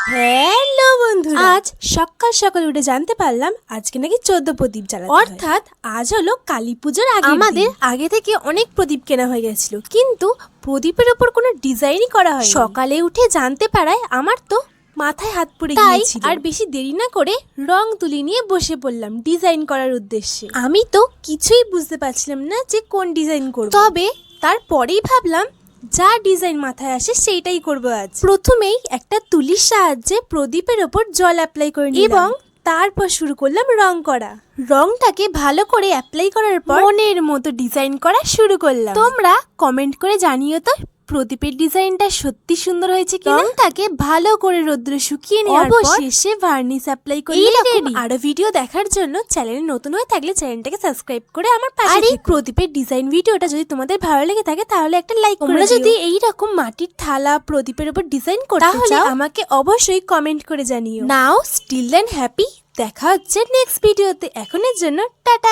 Hello বন্ধুরা, আজ সকাল সকাল উঠে জানতে পারলাম আজকে নাকি 14 প্রদীপ জ্বালাতে হয়। অর্থাৎ আজ হলো কালী পূজার আগে। আমাদের আগে থেকে অনেক প্রদীপ কেনা হয়ে গেছিল, কিন্তু প্রদীপের উপর কোনো ডিজাইনই করা হয়। সকালে উঠে জানতে পারায় আমার তো মাথায় হাত পড়ে গিয়েছিল। আর বেশি দেরি না করে রং তুলি নিয়ে বসে পড়লাম ডিজাইন করার উদ্দেশ্যে। আমি তো কিছুই বুঝতে পারছিলাম না যে কোন ডিজাইন করব, তবে তারপরেই ভাবলাম যা ডিজাইন মাথায় আসে সেইটাই করবো আজ। প্রথমেই একটা তুলির সাহায্যে প্রদীপের ওপর জল অ্যাপ্লাই করে নিলাম এবং তারপর শুরু করলাম রং করা। রংটাকে ভালো করে অ্যাপ্লাই করার পর মনের মতো ডিজাইন করা শুরু করলাম। তোমরা কমেন্ট করে জানিও তো প্রদীপের ডিজাইনটা সত্যি সুন্দর হয়েছে কিনা। রংটাকে ভালো করে রোদ্রে শুকিয়ে নেওয়ার পর অবশেষে ভার্নিশ অ্যাপ্লাই করে এরকম আরো ভিডিও দেখার জন্য চ্যানেলে নতুন হয়ে থাকলে চ্যানেলটাকে সাবস্ক্রাইব করে আমার পাশে থেকো। আর এই প্রদীপের ডিজাইন ভিডিওটা যদি তোমাদের ভালো লেগে থাকে তাহলে একটা লাইক করে দিও। তোমরা যদি এই রকম মাটির থালা প্রদীপের উপর ডিজাইন করতে চাও আমাকে অবশ্যই কমেন্ট করে জানিও। নাও স্টিল এন্ড হ্যাপি, দেখা হচ্ছে নেক্সট ভিডিওতে। এখনের জন্য টাটা।